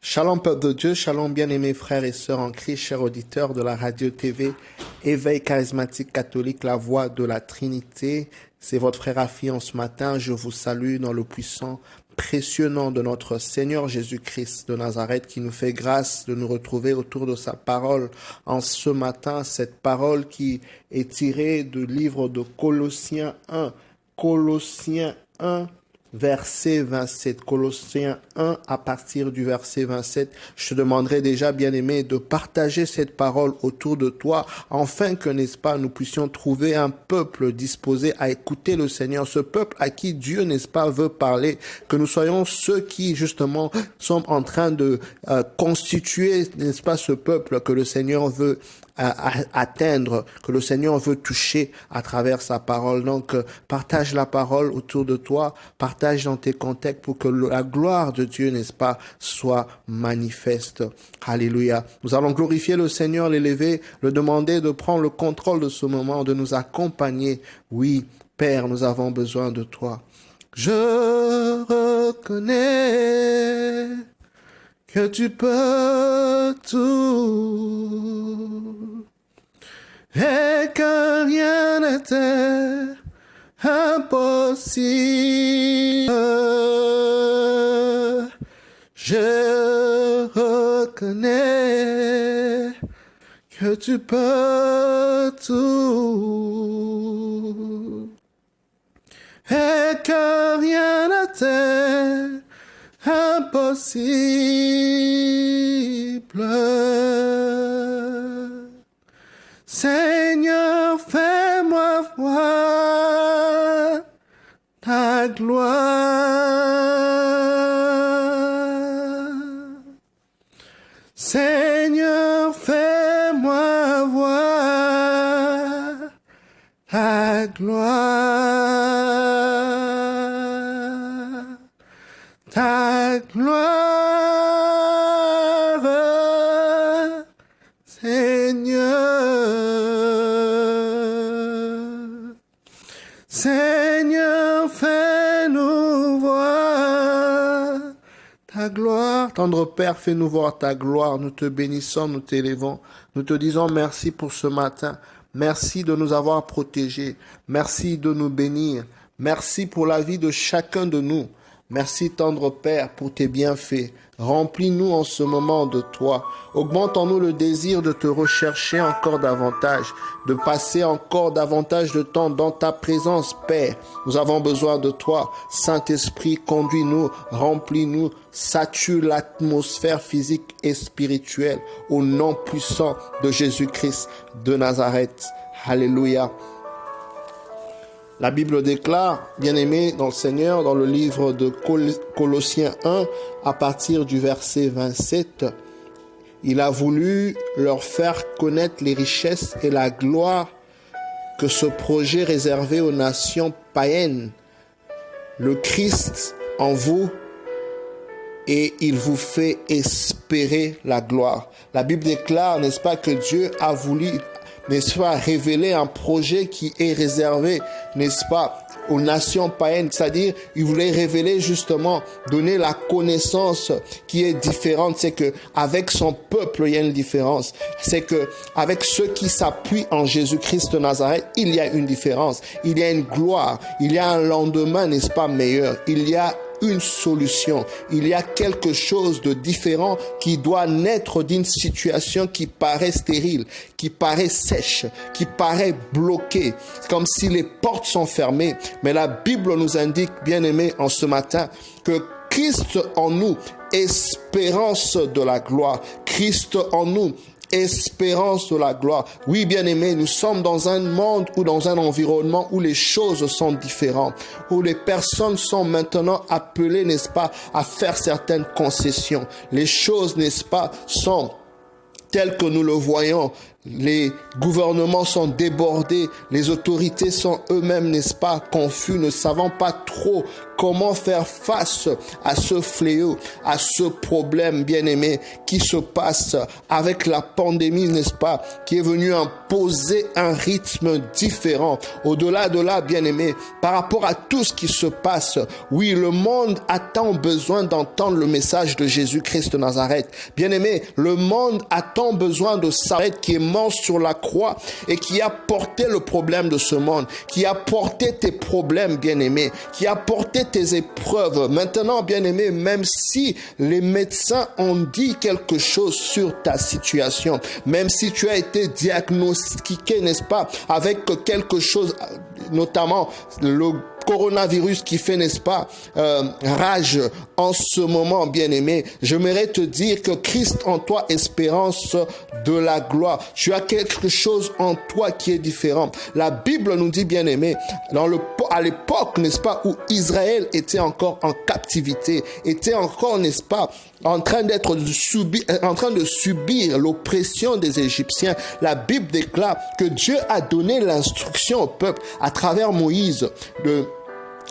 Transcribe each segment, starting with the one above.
Shalom peuple de Dieu, shalom bien-aimés frères et sœurs en Christ, chers auditeurs de la radio-tv Éveil charismatique catholique, la voix de la Trinité. C'est votre frère Afion ce matin, je vous salue dans le puissant, précieux nom de notre Seigneur Jésus-Christ de Nazareth qui nous fait grâce de nous retrouver autour de sa parole en ce matin, cette parole qui est tirée du livre de Colossiens 1, verset 27, Colossiens 1 à partir du verset 27. Je te demanderai déjà, bien-aimé, de partager cette parole autour de toi, afin que, n'est-ce pas, nous puissions trouver un peuple disposé à écouter le Seigneur, ce peuple à qui Dieu, n'est-ce pas, veut parler, que nous soyons ceux qui, justement, sommes en train de constituer, n'est-ce pas, ce peuple que le Seigneur veut atteindre, que le Seigneur veut toucher à travers sa parole. Donc, partage la parole autour de toi, partage dans tes contacts pour que la gloire de Dieu, n'est-ce pas, soit manifeste. Alléluia. Nous allons glorifier le Seigneur, l'élever, le demander de prendre le contrôle de ce moment, de nous accompagner. Oui, Père, nous avons besoin de toi. Je reconnais que tu peux tout et que rien n'était impossible. Je reconnais que tu peux tout et que rien n'était impossible. Seigneur, fais-moi voir ta gloire. Seigneur, fais-moi voir ta gloire. Ta gloire, Seigneur. Seigneur, fais-nous voir ta gloire. Tendre Père, fais-nous voir ta gloire. Nous te bénissons, nous t'élevons. Nous te disons merci pour ce matin. Merci de nous avoir protégés. Merci de nous bénir. Merci pour la vie de chacun de nous. Merci, tendre Père, pour tes bienfaits. Remplis-nous en ce moment de toi. Augmente en nous le désir de te rechercher encore davantage, de passer encore davantage de temps dans ta présence, Père. Nous avons besoin de toi. Saint-Esprit, conduis-nous, remplis-nous, sature l'atmosphère physique et spirituelle au nom puissant de Jésus-Christ de Nazareth. Alléluia. La Bible déclare, bien-aimés dans le Seigneur, dans le livre de Colossiens 1, à partir du verset 27, il a voulu leur faire connaître les richesses et la gloire que ce projet réservé aux nations païennes, le Christ en vous, et il vous fait espérer la gloire. La Bible déclare, n'est-ce pas, que Dieu a voulu, n'est-ce pas, révéler un projet qui est réservé, n'est-ce pas, aux nations païennes, c'est-à-dire, il voulait révéler justement, donner la connaissance qui est différente. C'est que avec son peuple, il y a une différence. C'est que avec ceux qui s'appuient en Jésus-Christ de Nazareth, il y a une différence. Il y a une gloire, il y a un lendemain, n'est-ce pas, meilleur. Il y a une solution. Il y a quelque chose de différent qui doit naître d'une situation qui paraît stérile, qui paraît sèche, qui paraît bloquée, comme si les portes sont fermées. Mais la Bible nous indique, bien-aimés, en ce matin, que Christ en nous, espérance de la gloire. Christ en nous, espérance de la gloire. Oui, bien-aimés, nous sommes dans un monde ou dans un environnement où les choses sont différentes, où les personnes sont maintenant appelées, n'est-ce pas, à faire certaines concessions. Les choses, n'est-ce pas, sont telles que nous le voyons. Les gouvernements sont débordés, les autorités sont eux-mêmes, n'est-ce pas, confus, ne savant pas trop comment faire face à ce fléau, à ce problème, bien-aimé, qui se passe avec la pandémie, n'est-ce pas, qui est venue imposer un rythme différent. Au-delà de là, bien-aimé, par rapport à tout ce qui se passe, oui, le monde a tant besoin d'entendre le message de Jésus-Christ de Nazareth. Bien-aimé, le monde a tant besoin de savoir qui est mort sur la croix et qui a porté le problème de ce monde, qui a porté tes problèmes, bien-aimé, qui a porté tes épreuves. Maintenant, bien-aimé, même si les médecins ont dit quelque chose sur ta situation, même si tu as été diagnostiqué, n'est-ce pas, avec quelque chose, notamment le coronavirus qui fait, n'est-ce pas, rage en ce moment, bien-aimé, j'aimerais te dire que Christ en toi, espérance de la gloire. Tu as quelque chose en toi qui est différent. La Bible nous dit, bien-aimé, à l'époque, n'est-ce pas, où Israël était encore en captivité, était encore, n'est-ce pas, en train de subir l'oppression des Égyptiens. La Bible déclare que Dieu a donné l'instruction au peuple à travers Moïse de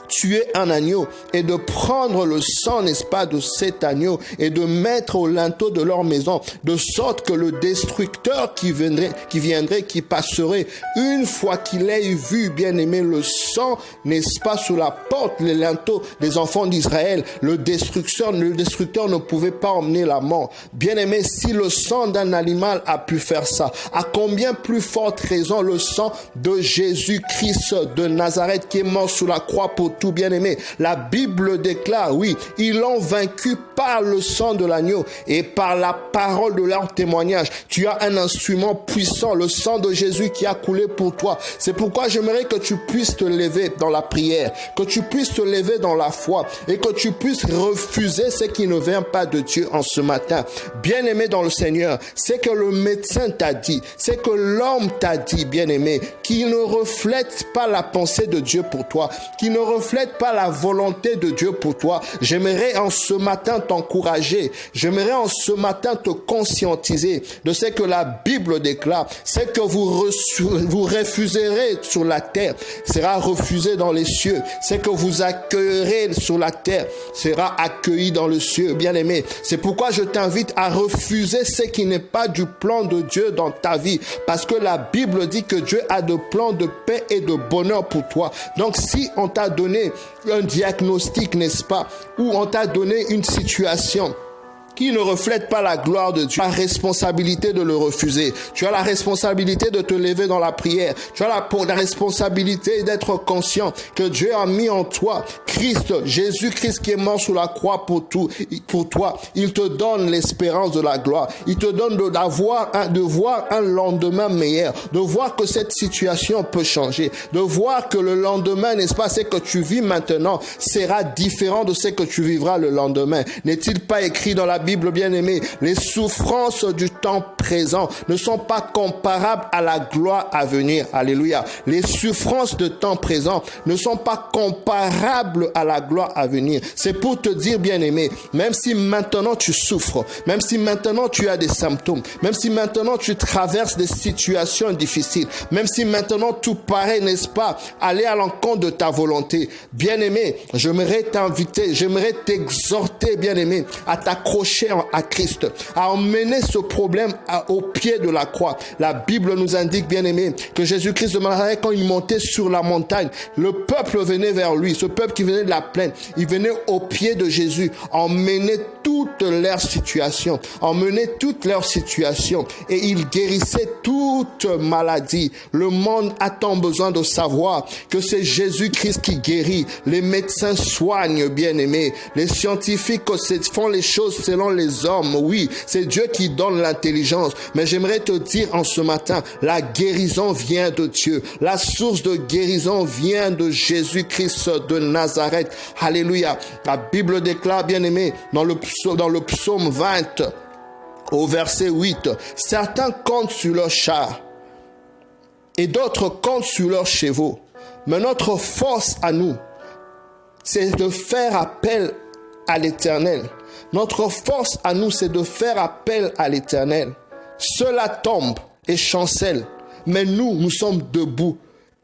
tuer un agneau et de prendre le sang, n'est-ce pas, de cet agneau et de mettre au linteau de leur maison, de sorte que le destructeur qui viendrait, qui passerait, une fois qu'il ait vu, bien aimé, le sang, n'est-ce pas, sous la porte, les linteaux des enfants d'Israël, le destructeur ne pouvait pas emmener la mort. Bien aimé, si le sang d'un animal a pu faire ça, à combien plus forte raison le sang de Jésus-Christ de Nazareth qui est mort sous la croix pour tout, bien-aimé. La Bible déclare, oui, ils l'ont vaincu par le sang de l'agneau et par la parole de leur témoignage. Tu as un instrument puissant, le sang de Jésus qui a coulé pour toi. C'est pourquoi j'aimerais que tu puisses te lever dans la prière, que tu puisses te lever dans la foi et que tu puisses refuser ce qui ne vient pas de Dieu en ce matin. Bien-aimé dans le Seigneur, c'est que le médecin t'a dit, c'est que l'homme t'a dit, bien-aimé, qui ne reflète pas la pensée de Dieu pour toi, qui ne reflète pas la volonté de Dieu pour toi. J'aimerais en ce matin t'encourager. J'aimerais en ce matin te conscientiser de ce que la Bible déclare. C'est que vous refuserez sur la terre, sera refusé dans les cieux. C'est que vous accueillerez sur la terre, sera accueilli dans le ciel. Bien-aimé, c'est pourquoi je t'invite à refuser ce qui n'est pas du plan de Dieu dans ta vie. Parce que la Bible dit que Dieu a de plans de paix et de bonheur pour toi. Donc si on t'a donné un diagnostic, n'est-ce pas, ou on t'a donné une situation qui ne reflète pas la gloire de Dieu, tu as la responsabilité de le refuser. Tu as la responsabilité de te lever dans la prière. Tu as la responsabilité d'être conscient que Dieu a mis en toi Christ, Jésus-Christ qui est mort sous la croix pour tout, pour toi. Il te donne l'espérance de la gloire. Il te donne de voir un lendemain meilleur, de voir que cette situation peut changer, de voir que le lendemain, n'est-ce pas, c'est que tu vis maintenant sera différent de ce que tu vivras le lendemain. N'est-il pas écrit dans la Bible, bien-aimé, les souffrances du temps présent ne sont pas comparables à la gloire à venir. Alléluia. Les souffrances de temps présent ne sont pas comparables à la gloire à venir. C'est pour te dire, bien-aimé, même si maintenant tu souffres, même si maintenant tu as des symptômes, même si maintenant tu traverses des situations difficiles, même si maintenant tout paraît, n'est-ce pas, aller à l'encontre de ta volonté, bien-aimé, j'aimerais t'inviter, j'aimerais t'exhorter, bien-aimé, à t'accrocher à Christ, à emmener ce problème au pied de la croix. La Bible nous indique, bien-aimé, que Jésus-Christ de Nazareth, quand il montait sur la montagne, le peuple venait vers lui, ce peuple qui venait de la plaine, il venait au pied de Jésus, emmener toute leur situation, et il guérissait toute maladie. Le monde a tant besoin de savoir que c'est Jésus-Christ qui guérit. Les médecins soignent, bien-aimé. Les scientifiques font les choses selon les hommes. Oui, c'est Dieu qui donne l'intelligence. Mais j'aimerais te dire en ce matin, la guérison vient de Dieu. La source de guérison vient de Jésus-Christ de Nazareth. Alléluia. La Bible déclare, bien-aimé, dans le psaume 20, au verset 8, certains comptent sur leurs chars et d'autres comptent sur leurs chevaux. Mais notre force à nous, c'est de faire appel à l'Éternel. Notre force à nous, c'est de faire appel à l'Éternel. Ceux-là tombent et chancelle. Mais nous sommes debout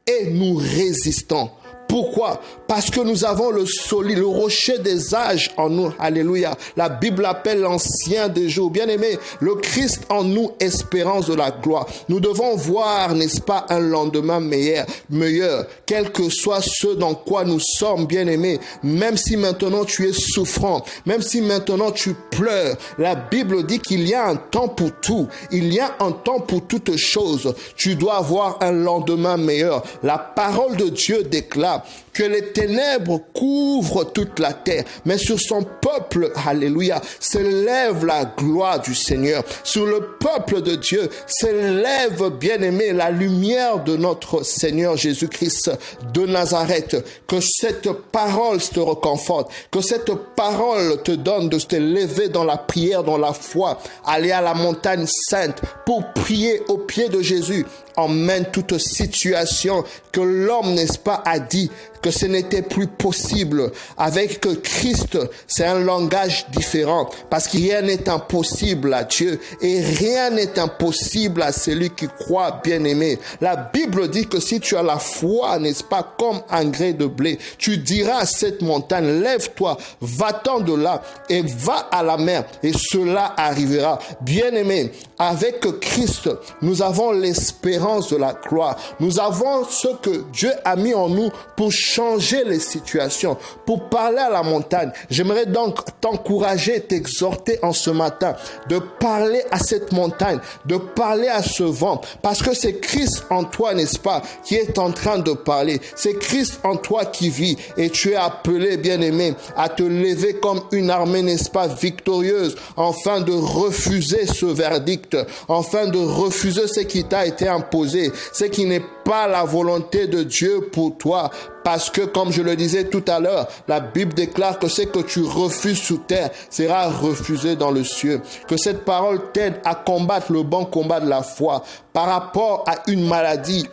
et nous résistons. Pourquoi? Parce que nous avons le solide, le rocher des âges en nous. Alléluia. La Bible appelle l'ancien des jours. Bien-aimé, le Christ en nous, espérance de la gloire. Nous devons voir, n'est-ce pas, un lendemain meilleur, quel que soit ce dans quoi nous sommes, bien-aimés. Même si maintenant tu es souffrant, même si maintenant tu pleures, la Bible dit qu'il y a un temps pour tout. Il y a un temps pour toutes choses. Tu dois avoir un lendemain meilleur. La parole de Dieu déclare que les ténèbres couvrent toute la terre, mais sur son peuple, alléluia, s'élève la gloire du Seigneur. Sur le peuple de Dieu s'élève, bien-aimé, la lumière de notre Seigneur Jésus-Christ de Nazareth. Que cette parole te réconforte, que cette parole te donne de te lever dans la prière, dans la foi, aller à la montagne sainte pour prier au pied de Jésus. Emmène toute situation que l'homme, n'est-ce pas, a dit que ce n'était plus possible. Avec Christ, c'est un langage différent parce que rien n'est impossible à Dieu et rien n'est impossible à celui qui croit, bien-aimé. La Bible dit que si tu as la foi, n'est-ce pas, comme un grain de blé, tu diras à cette montagne, lève-toi, va-t'en de là et va à la mer et cela arrivera. Bien-aimé, avec Christ, nous avons l'espérance de la gloire. Nous avons ce que Dieu a mis en nous pour changer les situations, pour parler à la montagne. J'aimerais donc t'encourager, t'exhorter en ce matin de parler à cette montagne, de parler à ce vent, parce que c'est Christ en toi, n'est-ce pas, qui est en train de parler. C'est Christ en toi qui vit et tu es appelé, bien-aimé, à te lever comme une armée, n'est-ce pas, victorieuse, afin de refuser ce verdict, afin de refuser ce qui t'a été imposé, ce qui n'est pas la volonté de Dieu pour toi. Parce que, comme je le disais tout à l'heure, la Bible déclare que ce que tu refuses sous terre sera refusé dans le ciel. Que cette parole t'aide à combattre le bon combat de la foi par rapport à une maladie.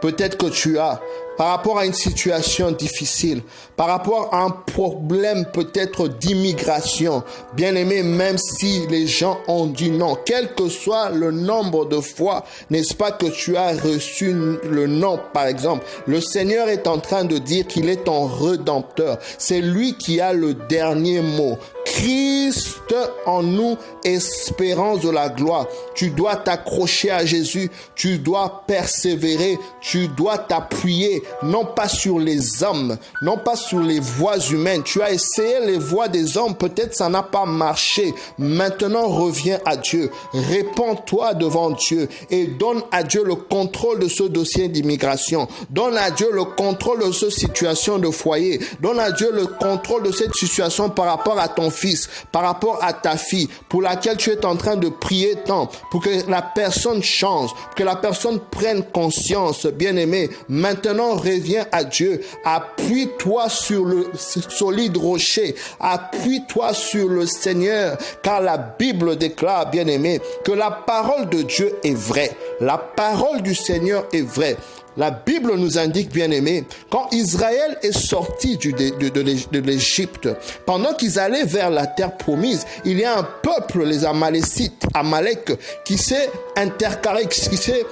Peut-être que tu as, par rapport à une situation difficile, par rapport à un problème peut-être d'immigration. Bien-aimé, même si les gens ont dit non, quel que soit le nombre de fois, n'est-ce pas, que tu as reçu le non, par exemple, le Seigneur est en train de dire qu'il est ton rédempteur. C'est lui qui a le dernier mot. Christ en nous, espérance de la gloire. Tu dois t'accrocher à Jésus, tu dois persévérer, tu dois t'appuyer, non pas sur les hommes, non pas sur les voies humaines. Tu as essayé les voies des hommes, peut-être ça n'a pas marché. Maintenant, reviens à Dieu, répands-toi devant Dieu et donne à Dieu le contrôle de ce dossier d'immigration. Donne à Dieu le contrôle de cette situation de foyer. Donne à Dieu le contrôle de cette situation par rapport à ton fils, par rapport à ta fille, pour laquelle tu es en train de prier tant, pour que la personne change, pour que la personne prenne conscience. Bien-aimé, maintenant reviens à Dieu, appuie-toi sur le solide rocher, appuie-toi sur le Seigneur, car la Bible déclare, bien-aimé, que la parole de Dieu est vraie, la parole du Seigneur est vraie. La Bible nous indique, bien-aimés, quand Israël est sorti de l'Égypte, pendant qu'ils allaient vers la terre promise, il y a un peuple, les Amalécites, Amalek, qui s'est intercalé, qui s'est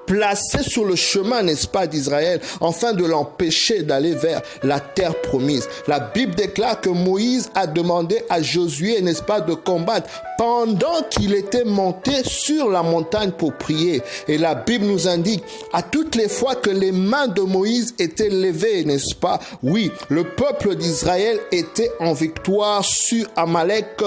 placé sur le chemin, n'est-ce pas, d'Israël, afin de l'empêcher d'aller vers la terre promise. La Bible déclare que Moïse a demandé à Josué, n'est-ce pas, de combattre pendant qu'il était monté sur la montagne pour prier. Et la Bible nous indique, à toutes les fois que les mains de Moïse étaient levées, n'est-ce pas, oui, le peuple d'Israël était en victoire sur Amalek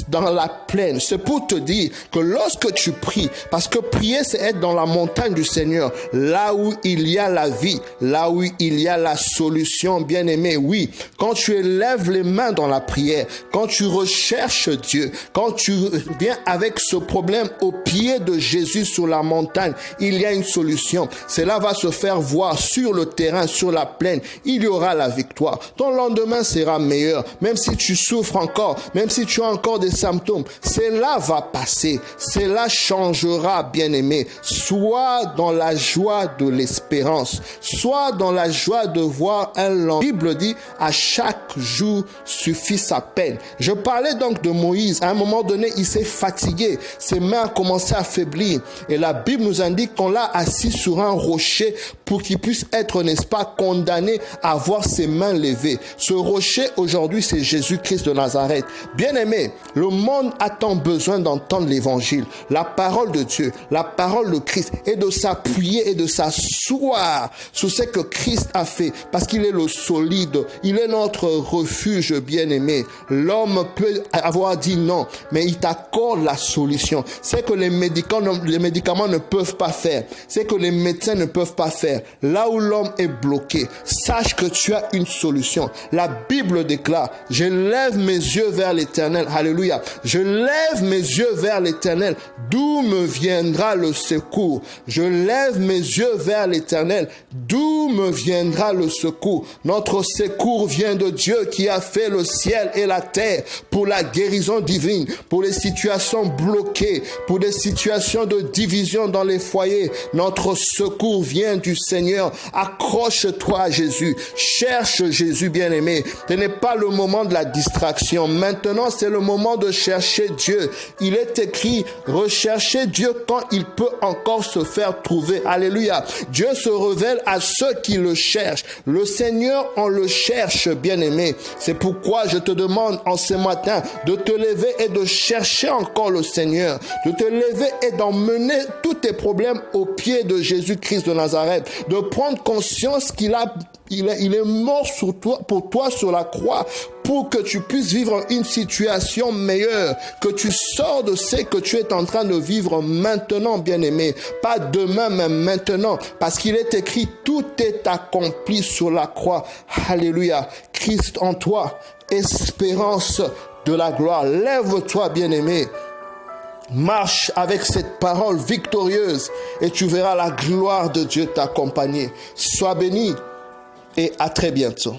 dans la plaine. C'est pour te dire que lorsque tu pries, parce que prier c'est être dans la montagne du Seigneur, là où il y a la vie, là où il y a la solution, bien-aimé, oui, quand tu élèves les mains dans la prière, quand tu recherches Dieu, quand tu viens avec ce problème au pied de Jésus sur la montagne, il y a une solution. Cela va se faire voir sur le terrain, sur la plaine. Il y aura la victoire. Ton lendemain sera meilleur. Même si tu souffres encore, même si tu as encore des symptômes, cela va passer. Cela changera, bien-aimé. Sois dans la joie de l'espérance. Sois dans la joie de voir un lendemain. La Bible dit, à chaque jour suffit sa peine. Je parlais donc de Moïse. À un moment donné, il s'est fatigué. Ses mains ont commencé à faiblir. Et la Bible nous indique qu'on l'a assis sur un rocher pour qu'il puisse être, n'est-ce pas, condamné à avoir ses mains levées. Ce rocher, aujourd'hui, c'est Jésus-Christ de Nazareth. Bien-aimé, le monde a tant besoin d'entendre l'évangile, la parole de Dieu, la parole de Christ, et de s'appuyer et de s'asseoir sur ce que Christ a fait, parce qu'il est le solide, il est notre refuge, bien-aimé. L'homme peut avoir dit non, mais il t'accorde la solution. C'est que les médicaments ne peuvent pas faire, c'est que les médecins ne peuvent pas faire. Là où l'homme est bloqué, sache que tu as une solution. La Bible déclare, je lève mes yeux vers l'Éternel. Alléluia. Je lève mes yeux vers l'Éternel. D'où me viendra le secours? Je lève mes yeux vers l'Éternel. D'où me viendra le secours? Notre secours vient de Dieu qui a fait le ciel et la terre pour la guérison divine, pour les situations bloquées, pour des situations de division dans les foyers. Notre secours vient du Seigneur. Accroche-toi à Jésus. Cherche Jésus, bien-aimé. Ce n'est pas le moment de la distraction. Maintenant, c'est le moment de chercher Dieu. Il est écrit, recherchez Dieu quand il peut encore se faire trouver. Alléluia. Dieu se révèle à ceux qui le cherchent. Le Seigneur, on le cherche, bien-aimé. C'est pourquoi je te demande en ce matin de te lever et de chercher encore le Seigneur. De te lever et d'emmener tous tes problèmes au pied de Jésus-Christ de Nazareth. De prendre conscience qu'il est mort pour toi sur la croix, pour que tu puisses vivre une situation meilleure, que tu sors de ce que tu es en train de vivre maintenant, bien-aimé. Pas demain, mais maintenant. Parce qu'il est écrit, tout est accompli sur la croix. Alléluia. Christ en toi, espérance de la gloire. Lève-toi, bien-aimé. Marche avec cette parole victorieuse et tu verras la gloire de Dieu t'accompagner. Sois béni et à très bientôt.